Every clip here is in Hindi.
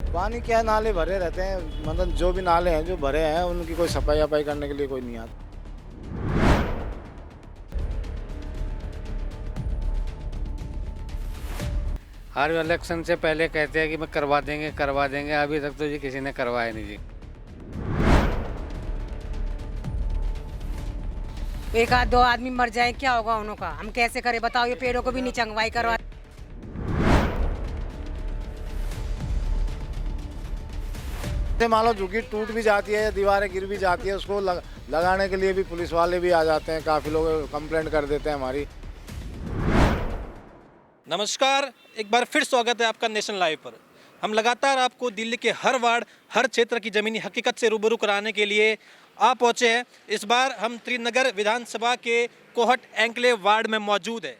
पानी क्या है, नाले भरे रहते हैं, मतलब जो भी नाले हैं जो भरे हैं उनकी कोई सफाई वफाई करने के लिए कोई नहीं आता। हर इलेक्शन से पहले कहते हैं कि मैं करवा देंगे, अभी तक तो जी किसी ने करवाया नहीं जी। एक आध दो आदमी मर जाए क्या होगा उनका, हम कैसे करें बताओ। ये पेड़ों को भी नहीं चंगवाई करवा। जैसे मान लो झुग्गी टूट भी जाती है या दीवारें गिर भी जाती है, उसको लगाने के लिए भी पुलिस वाले भी आ जाते हैं, काफ़ी लोग कंप्लेंट कर देते हैं हमारी। नमस्कार, एक बार फिर स्वागत है आपका नेशन लाइव पर। हम लगातार आपको दिल्ली के हर वार्ड, हर क्षेत्र की ज़मीनी हकीकत से रूबरू कराने के लिए आ पहुँचे हैं। इस बार हम त्रिनगर विधानसभा के कोहट एंकलेव वार्ड में मौजूद है।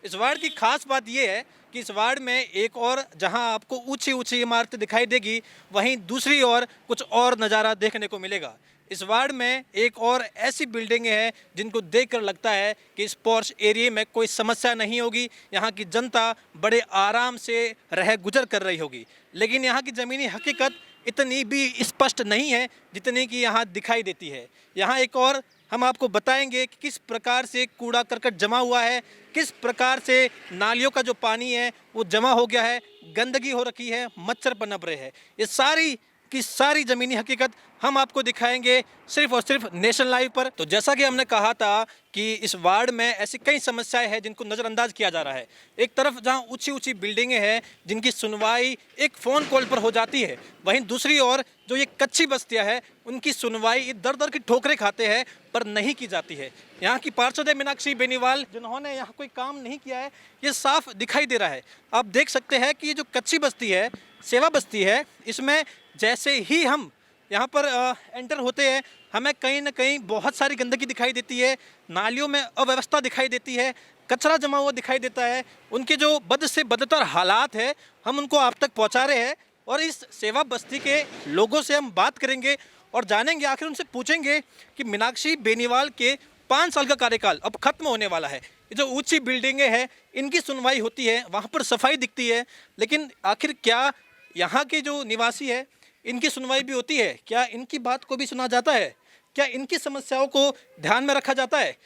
इस वार्ड की खास बात यह है कि इस वार्ड में एक और जहां आपको ऊंची ऊंची इमारतें दिखाई देगी, वहीं दूसरी ओर कुछ और नज़ारा देखने को मिलेगा। इस वार्ड में एक और ऐसी बिल्डिंगें हैं जिनको देखकर लगता है कि इस पॉश एरिया में कोई समस्या नहीं होगी, यहाँ की जनता बड़े आराम से रह गुजर कर रही होगी। लेकिन यहाँ की ज़मीनी हकीकत इतनी भी स्पष्ट नहीं है जितनी कि यहाँ दिखाई देती है। यहाँ एक और हम आपको बताएंगे कि किस प्रकार से कूड़ा करकट जमा हुआ है, किस प्रकार से नालियों का जो पानी है वो जमा हो गया है, गंदगी हो रखी है, मच्छर पनप रहे हैं। ये सारी की सारी ज़मीनी हकीकत हम आपको दिखाएंगे सिर्फ और सिर्फ नेशन लाइव पर। तो जैसा कि हमने कहा था कि इस वार्ड में ऐसी कई समस्याएं हैं जिनको नज़रअंदाज किया जा रहा है। एक तरफ जहां ऊंची ऊंची बिल्डिंगें हैं जिनकी सुनवाई एक फ़ोन कॉल पर हो जाती है, वहीं दूसरी ओर जो ये कच्ची बस्तियां हैं उनकी सुनवाई दर दर की ठोकरें खाते हैं पर नहीं की जाती है। यहाँ की पार्षद है मीनाक्षी बेनीवाल, जिन्होंने यहाँ कोई काम नहीं किया है, ये साफ दिखाई दे रहा है। आप देख सकते हैं कि ये जो कच्ची बस्ती है, सेवा बस्ती है, इसमें जैसे ही हम यहाँ पर एंटर होते हैं हमें कहीं ना कहीं बहुत सारी गंदगी दिखाई देती है, नालियों में अव्यवस्था दिखाई देती है, कचरा जमा हुआ दिखाई देता है। उनके जो बद से बदतर हालात है हम उनको आप तक पहुँचा रहे हैं और इस सेवा बस्ती के लोगों से हम बात करेंगे और जानेंगे, आखिर उनसे पूछेंगे कि मीनाक्षी बेनीवाल के 5 साल का कार्यकाल अब खत्म होने वाला है। ये जो ऊंची बिल्डिंगें हैं इनकी सुनवाई होती है, वहाँ पर सफाई दिखती है, लेकिन आखिर क्या यहाँ के जो निवासी है इनकी सुनवाई भी होती है? क्या इनकी बात को भी सुना जाता है? क्या इनकी समस्याओं को ध्यान में रखा जाता है?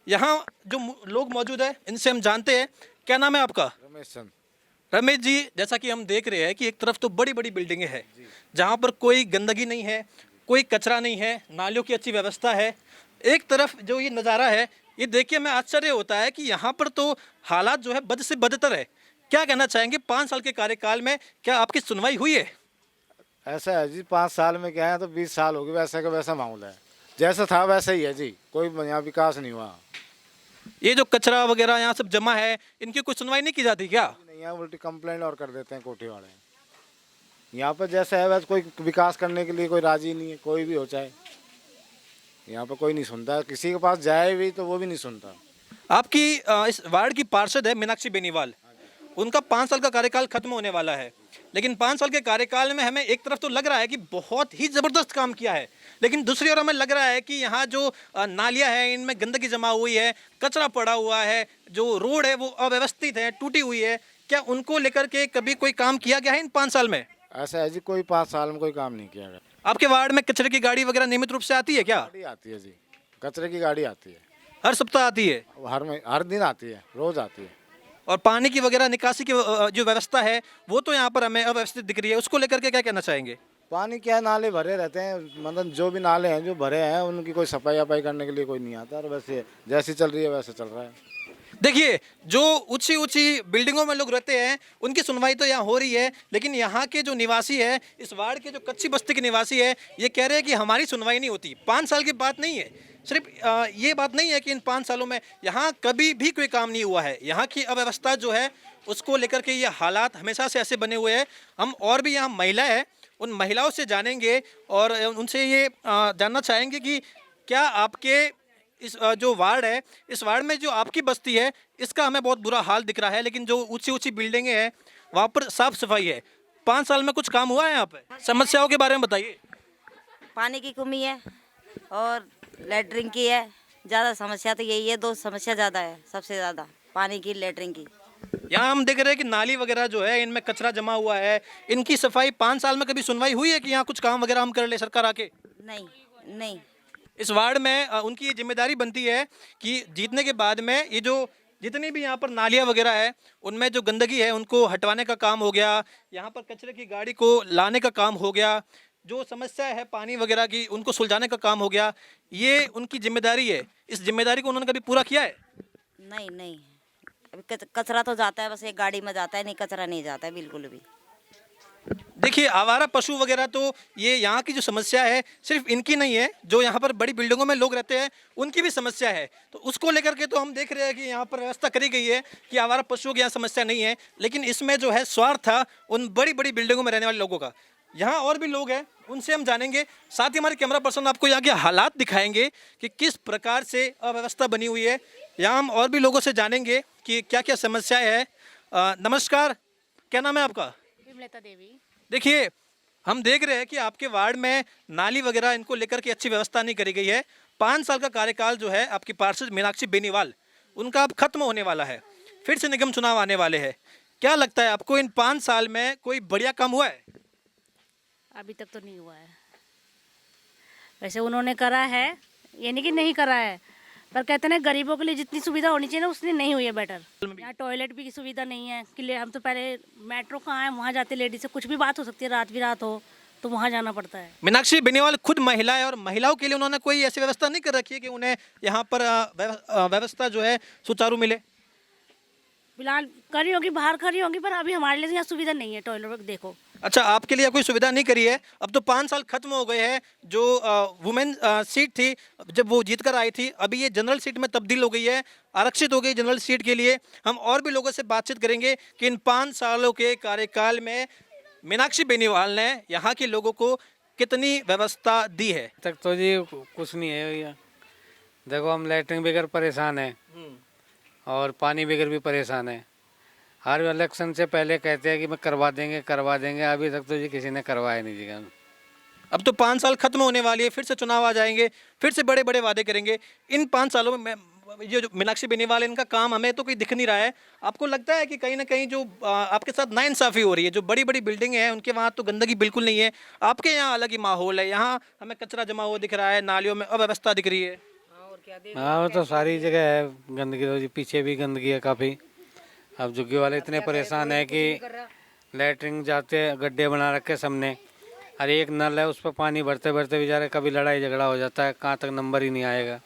यहाँ जो लोग मौजूद हैं इनसे हम जानते हैं। क्या नाम है आपका? रमेश चंद। रमेश जी, जैसा कि हम देख रहे हैं कि एक तरफ तो बड़ी बड़ी बिल्डिंगें हैं जहाँ पर कोई गंदगी नहीं है, कोई कचरा नहीं है, नालियों की अच्छी व्यवस्था है। एक तरफ जो ये नज़ारा है ये देखिए हमें आश्चर्य होता है कि यहाँ पर तो हालात जो है बद से बदतर है। क्या कहना चाहेंगे, 5 साल के कार्यकाल में क्या आपकी सुनवाई हुई है? ऐसा है जी, 5 साल में क्या है तो 20 साल हो गए, वैसा का वैसा मामला है, जैसा था वैसा ही है जी, कोई यहाँ विकास नहीं हुआ। ये जो कचरा वगैरह यहाँ सब जमा है इनकी कोई सुनवाई नहीं की जाती क्या? नहीं है, उल्टी कंप्लेंट और कर देते हैं कोठी वाले। यहाँ पर जैसा है वैसे कोई विकास करने के लिए कोई राजी नहीं है, कोई भी हो चाहे। यहाँ पर कोई नहीं सुनता, किसी के पास जाए भी तो वो भी नहीं सुनता। आपकी इस वार्ड की पार्षद है मीनाक्षी बेनीवाल, उनका 5 साल का कार्यकाल खत्म होने वाला है, लेकिन 5 साल के कार्यकाल में हमें एक तरफ तो लग रहा है कि बहुत ही ज़बरदस्त काम किया है, लेकिन दूसरी ओर हमें लग रहा है कि यहाँ जो नालियाँ हैं इनमें गंदगी जमा हुई है, कचरा पड़ा हुआ है, जो रोड है वो अव्यवस्थित है, टूटी हुई है। क्या उनको लेकर के कभी कोई काम किया गया है इन 5 साल में? ऐसा है जी, कोई 5 साल में कोई काम नहीं किया गया। आपके वार्ड में कचरे की गाड़ी वगैरह नियमित रूप से आती है क्या? गाड़ी आती है जी, कचरे की गाड़ी आती है, हर सप्ताह आती है? हर दिन आती है, रोज आती है। और पानी की वगैरह निकासी की जो व्यवस्था है वो तो यहाँ पर हमें अव्यवस्थित दिख रही है, उसको लेकर के क्या कहना चाहेंगे? पानी क्या है, नाले भरे रहते हैं, मतलब जो भी नाले हैं जो भरे हैं उनकी कोई सफाई वफाई करने के लिए कोई नहीं आता, और वैसे जैसी चल रही है वैसे चल रहा है। देखिए, जो ऊंची ऊंची बिल्डिंगों में लोग रहते हैं उनकी सुनवाई तो यहाँ हो रही है, लेकिन यहाँ के जो निवासी है, इस वार्ड के जो कच्ची बस्ती के निवासी है, ये कह रहे हैं कि हमारी सुनवाई नहीं होती। 5 साल की बात नहीं है, सिर्फ ये बात नहीं है कि इन 5 सालों में यहाँ कभी भी कोई काम नहीं हुआ है। यहाँ की अव्यवस्था जो है उसको लेकर के ये हालात हमेशा से ऐसे बने हुए हैं। हम और भी यहाँ महिला है, उन महिलाओं से जानेंगे और उनसे ये जानना चाहेंगे कि क्या आपके इस जो वार्ड है, इस वार्ड में जो आपकी बस्ती है इसका हमें बहुत बुरा हाल दिख रहा है, लेकिन जो ऊंची ऊंची बिल्डिंगें हैं वहाँ पर साफ सफाई है। 5 साल में कुछ काम हुआ है यहाँ पे? समस्याओं के बारे में बताइए। पानी की कमी है और लैटरिन की है। ज़्यादा समस्या तो यही है, 2 समस्या ज़्यादा है, सबसे ज़्यादा पानी की, लैटरिन की। यहाँ हम देख रहे हैं कि नाली वगैरह जो है इनमें कचरा जमा हुआ है, इनकी सफाई 5 साल में कभी सुनवाई हुई है कि यहाँ कुछ काम वगैरह हम कर ले सरकार आके? नहीं नहीं। इस वार्ड में उनकी ये जिम्मेदारी बनती है कि जीतने के बाद में ये जो जितनी भी यहाँ पर नालियाँ वगैरह है उनमें जो गंदगी है उनको हटवाने का काम हो गया, यहाँ पर कचरे की गाड़ी को लाने का काम हो गया, जो समस्या है पानी वगैरह की उनको सुलझाने का काम हो गया, ये उनकी जिम्मेदारी है। इस जिम्मेदारी को उन्होंने कभी पूरा किया है? नहीं नहीं, अभी कचरा तो जाता है, बस एक गाड़ी में जाता है, नहीं कचरा नहीं जाता है बिल्कुल भी। देखिए आवारा पशु वगैरह तो ये यहाँ की जो समस्या है सिर्फ इनकी नहीं है, जो यहाँ पर बड़ी बिल्डिंगों में लोग रहते हैं उनकी भी समस्या है। तो उसको लेकर के तो हम देख रहे हैं कि यहाँ पर व्यवस्था करी गई है कि आवारा पशुओं की यहाँ समस्या नहीं है, लेकिन इसमें जो है स्वार्थ था उन बड़ी बड़ी बिल्डिंगों में रहने वाले लोगों का। यहाँ और भी लोग हैं, उनसे हम जानेंगे, साथ ही हमारे कैमरा पर्सन आपको यहाँ के हालात दिखाएंगे कि किस प्रकार से अव्यवस्था बनी हुई है। यहाँ हम और भी लोगों से जानेंगे कि क्या क्या समस्याएं हैं। नमस्कार, क्या नाम है आपका? विमलता देवी। देखिए हम देख रहे हैं कि आपके वार्ड में नाली वगैरह इनको लेकर के अच्छी व्यवस्था नहीं करी गई है। 5 साल का कार्यकाल जो है आपकी पार्षद मीनाक्षी बेनीवाल, उनका अब खत्म होने वाला है, फिर से निगम चुनाव आने वाले हैं। क्या लगता है आपको इन 5 साल में कोई बढ़िया काम हुआ है? अभी तक तो नहीं हुआ है। वैसे उन्होंने करा है, ये नहीं कि नहीं करा है, पर कहते हैं गरीबों के लिए जितनी सुविधा होनी चाहिए ना उसने नहीं हुई है बेटर। यहाँ टॉयलेट भी की सुविधा नहीं है कि हम तो पहले मेट्रो कहाँ है वहाँ जाते लेडीज से कुछ भी बात हो सकती है, रात भी रात हो तो वहाँ जाना पड़ता है। मीनाक्षी बेनीवाल खुद महिला है और महिलाओं के लिए उन्होंने कोई ऐसी व्यवस्था नहीं कर रखी है कि उन्हें यहाँ पर व्यवस्था जो है सुचारू मिले? फिलहाल करी होगी, बाहर करी होगी, पर अभी हमारे लिए यहाँ सुविधा नहीं है टॉयलेट। देखो अच्छा, आपके लिए कोई सुविधा नहीं करी है। अब तो 5 साल खत्म हो गए हैं। जो वुमेन सीट थी जब वो जीत कर आई थी, अभी ये जनरल सीट में तब्दील हो गई है, आरक्षित हो गई जनरल सीट के लिए। हम और भी लोगों से बातचीत करेंगे कि इन 5 सालों के कार्यकाल में मीनाक्षी बेनीवाल ने यहाँ के लोगों को कितनी व्यवस्था दी है। तक तो जी कुछ नहीं है भैया। देखो हम लैट्रिन बगैर परेशान हैं और पानी बगैर भी परेशान है। हर इलेक्शन से पहले कहते हैं कि मैं करवा देंगे, अभी तक तो जी किसी ने करवाया नहीं जी काम। अब तो 5 साल खत्म होने वाली है, फिर से चुनाव आ जाएंगे, फिर से बड़े बड़े वादे करेंगे। इन 5 सालों में ये जो मीनाक्षी बेनीवाल, इनका काम हमें तो कोई दिख नहीं रहा है। आपको लगता है कि कहीं ना कहीं जो आपके साथ नाइंसाफ़ी हो रही है, जो बड़ी बड़ी बिल्डिंगें हैं उनके वहाँ तो गंदगी बिल्कुल नहीं है, आपके यहाँ अलग ही माहौल है, यहाँ हमें कचरा जमा हुआ दिख रहा है, नालियों में अव्यवस्था दिख रही है? हाँ वो तो सारी जगह है गंदगी, तो जी पीछे भी गंदगी है काफ़ी। अब झुग्गी वाले इतने परेशान है कि लैट्रिन जाते गड्ढे बना रखे सबने, और एक नल है उस पर पानी भरते भरते बेचारे कभी लड़ाई झगड़ा हो जाता है, कहाँ तक नंबर ही नहीं आएगा।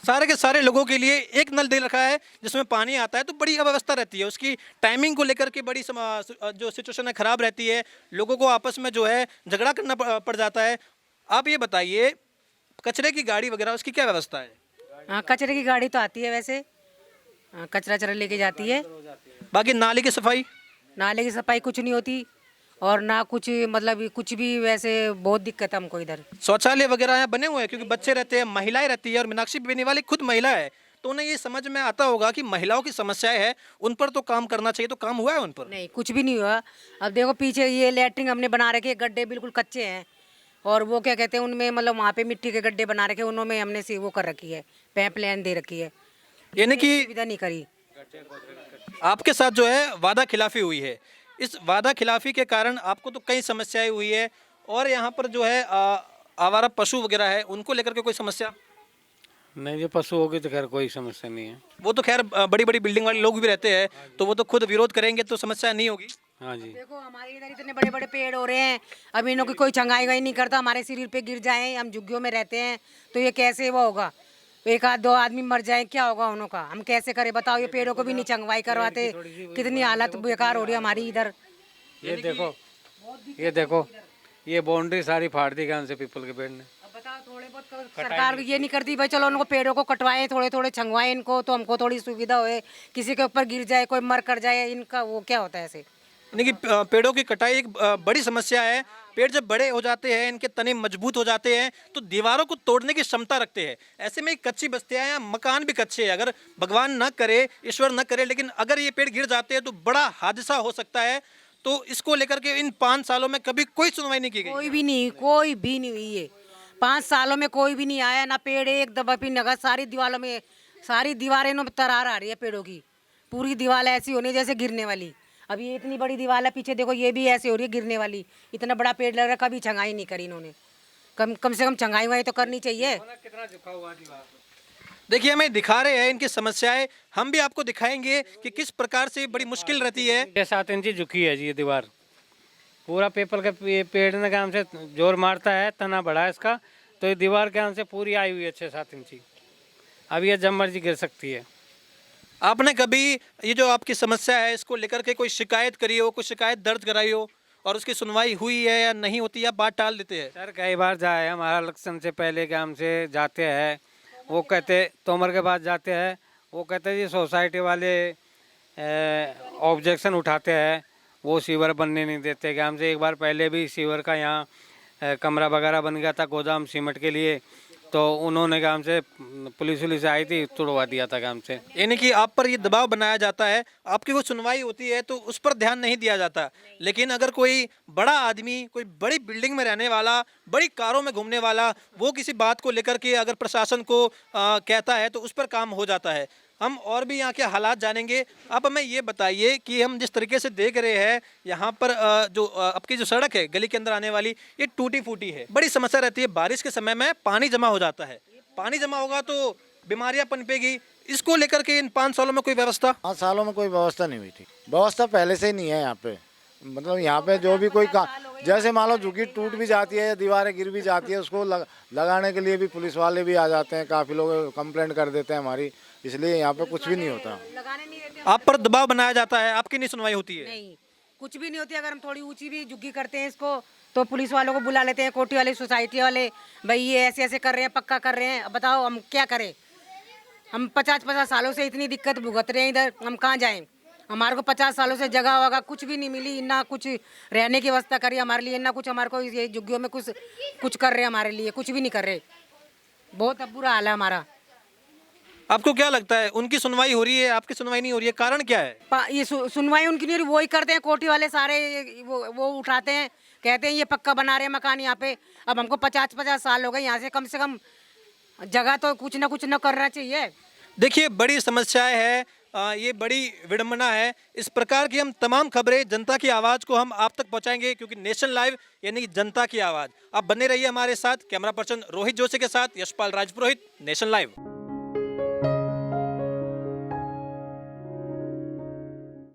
सारे के सारे लोगों के लिए एक नल दे रखा है जिसमें पानी आता है, तो बड़ी अव्यवस्था रहती है। उसकी टाइमिंग को लेकर के बड़ी जो सिचुएशन है ख़राब रहती है, लोगों को आपस में जो है झगड़ा करना पड़ जाता है। आप ये बताइए, कचरे की गाड़ी वगैरह उसकी क्या व्यवस्था है? हाँ, कचरे की गाड़ी तो आती है वैसे, हाँ, कचरा चरा लेके जाती है। बाकी नाली की सफाई? नाले की सफाई कुछ नहीं होती, और ना कुछ मतलब कुछ भी, वैसे बहुत दिक्कत है हमको इधर। शौचालय वगैरह यहाँ बने हुए हैं क्योंकि बच्चे रहते हैं, महिलाएं रहती है, और मीनाक्षी बेनीवाल खुद महिला है, तो उन्हें ये समझ में आता होगा कि महिलाओं की समस्याएं है, उन पर तो काम करना चाहिए। तो काम हुआ है उन पर? नहीं, कुछ भी नहीं हुआ। अब देखो पीछे ये लैट्रिन हमने बना रखे, गड्ढे बिल्कुल कच्चे हैं, और वो क्या कहते हैं उनमें मतलब वहाँ पे मिट्टी के गड्ढे बना रखे, उनमें हमने से वो कर रखी है, पाइप लाइन दे रखी है, यानी कि सुविधा नहीं करी। आपके साथ जो है वादा खिलाफी हुई है। इस वादा खिलाफी के कारण आपको तो कई समस्याएं हुई है, और यहाँ पर जो है आवारा पशु वगैरह है उनको लेकर के कोई समस्या? नहीं, जो पशु होगी तो खैर कोई समस्या नहीं है। वो तो खैर बड़ी बड़ी बिल्डिंग वाले लोग भी रहते हैं, तो वो तो खुद विरोध करेंगे तो समस्या नहीं होगी। हाँ जी। देखो हमारे इधर इतने बड़े बड़े पेड़ हो रहे हैं, अब इन्हों की कोई चंगाई गई नहीं करता, हमारे शरीर पे गिर जाए, हम झुग्गियों में रहते हैं, तो ये कैसे वो होगा? एक आध दो आदमी मर जाए, क्या होगा उन्हों का? हम कैसे करें बताओ? ये पेड़ों को भी नहीं चंगवाई करवाते, कितनी हालत बेकार हो रही है हमारी इधर। ये देखो ये बाउंड्री सारी फाड़ दी गई उनसे पीपल के पेड़ ने। अब बताओ, थोड़े बहुत सरकार ये नहीं करती भाई चलो उनको पेड़ों को कटवाएं, थोड़े थोड़े छंगवाएं इनको, तो हमको थोड़ी सुविधा होए, किसी के ऊपर गिर जाए, कोई मर कर जाए, इनका वो क्या होता है ऐसे? यानी कि पेड़ों की कटाई एक बड़ी समस्या है। पेड़ जब बड़े हो जाते हैं, इनके तने मजबूत हो जाते हैं, तो दीवारों को तोड़ने की क्षमता रखते हैं। ऐसे में कच्ची बस्तियां या मकान भी कच्चे हैं, अगर भगवान न करे, ईश्वर न करे, लेकिन अगर ये पेड़ गिर जाते हैं तो बड़ा हादसा हो सकता है। तो इसको लेकर के इन 5 सालों में कभी कोई सुनवाई नहीं की गई? कोई भी नहीं हुई है। 5 सालों में कोई भी नहीं आया, ना पेड़ एक दबा भी नगा, सारी दीवारों में, सारी दीवारें में तरार आ रही है पेड़ों की, पूरी दीवार ऐसी होनी जैसे गिरने वाली। अब ये इतनी बड़ी दीवार है, पीछे देखो ये भी ऐसी हो रही है गिरने वाली। इतना बड़ा पेड़ लग रहा है, कभी छंगाई नहीं करी इन्होंने। कम से कम छंगाई वाई तो करनी चाहिए। कितना झुका हुआ दीवार। देखिए हमें दिखा रहे हैं इनकी समस्याएं, हम भी आपको दिखाएंगे कि किस प्रकार से बड़ी मुश्किल रहती है। 7 इंची झुकी है जी ये दीवार। पूरा पीपल का पेड़ ने काम से जोर मारता है, तना बड़ा है इसका, तो ये दीवार के काम से पूरी आई हुई है 6-7 इंची। अब ये जब मर्जी गिर सकती है। आपने कभी ये जो आपकी समस्या है इसको लेकर के कोई शिकायत करी हो, कोई शिकायत दर्ज कराई हो और उसकी सुनवाई हुई है या नहीं होती, या बात टाल देते हैं? सर कई बार जाए, हमारा इलेक्शन से पहले के हमसे जाते हैं, वो कहते तोमर के पास जाते हैं, वो कहते जी सोसाइटी वाले ऑब्जेक्शन उठाते हैं, वो सीवर बनने नहीं देते। कि हमसे एक बार पहले भी सीवर का यहाँ कमरा वगैरह बन गया था गोदाम सीमेंट के लिए, तो उन्होंने काम से पुलिस आई थी, तुड़वा दिया था काम से। यानी कि आप पर ये दबाव बनाया जाता है, आपकी वो सुनवाई होती है तो उस पर ध्यान नहीं दिया जाता। लेकिन अगर कोई बड़ा आदमी, कोई बड़ी बिल्डिंग में रहने वाला, बड़ी कारों में घूमने वाला, वो किसी बात को लेकर के अगर प्रशासन को कहता है तो उस पर काम हो जाता है। हम और भी यहाँ के हालात जानेंगे। आप हमें ये बताइए कि हम जिस तरीके से देख रहे हैं यहाँ पर जो आपकी जो सड़क है गली के अंदर आने वाली, ये टूटी फूटी है। बड़ी समस्या रहती है, बारिश के समय में पानी जमा हो जाता है। पानी जमा होगा तो बीमारियां पनपेगी। इसको लेकर के इन 5 सालों में कोई व्यवस्था? 5 सालों में कोई व्यवस्था नहीं हुई थी। व्यवस्था पहले से ही नहीं है यहाँ पे। मतलब यहाँ पे जो भी कोई जैसे मान लो झुग्गी टूट भी जाती है या दीवारें गिर भी जाती है, उसको लगाने के लिए भी पुलिस वाले भी आ जाते हैं। काफ़ी लोग कंप्लेंट कर देते हैं हमारी, इसलिए यहाँ पे कुछ भी नहीं होता। लगाने नहीं देते। आप पर दबाव बनाया जाता है, आपकी नहीं सुनवाई होती है? नहीं, कुछ भी नहीं होती। अगर हम थोड़ी ऊंची भी झुग्गी करते हैं इसको तो पुलिस वालों को बुला लेते हैं, कोठी वाले, सोसाइटी वाले, भाई ये ऐसे ऐसे कर रहे हैं, पक्का कर रहे हैं। अब बताओ हम क्या करें? हम 50-50 सालों से इतनी दिक्कत भुगत रहे हैं इधर, हम कहाँ जाएं? हमारे को 50 सालों से जगह वगह कुछ भी नहीं मिली, ना कुछ रहने की व्यवस्था करी हमारे लिए, ना कुछ हमारे को ये झुग्गियों में कुछ कर रहे हैं हमारे लिए, कुछ भी नहीं कर रहे। बहुत अब बुरा हाल है हमारा। आपको क्या लगता है उनकी सुनवाई हो रही है, आपकी सुनवाई नहीं हो रही है, कारण क्या है? ये सुनवाई उनकी नहीं हो रही, वही करते हैं कोठी वाले सारे। वो उठाते हैं, कहते हैं ये पक्का बना रहे हैं मकान यहाँ पे। अब हमको 50-50 साल हो गए यहाँ से कम जगह तो कुछ ना करना चाहिए। देखिए बड़ी समस्याएं है, ये बड़ी विडंबना है। इस प्रकार की हम तमाम खबरें, जनता की आवाज़ को हम आप तक पहुंचाएंगे, क्योंकि नेशन लाइव यानी कि जनता की आवाज़। आप बने रहिए हमारे साथ। कैमरा पर्सन रोहित जोशी के साथ यशपाल राजपुरोहित, नेशन लाइव।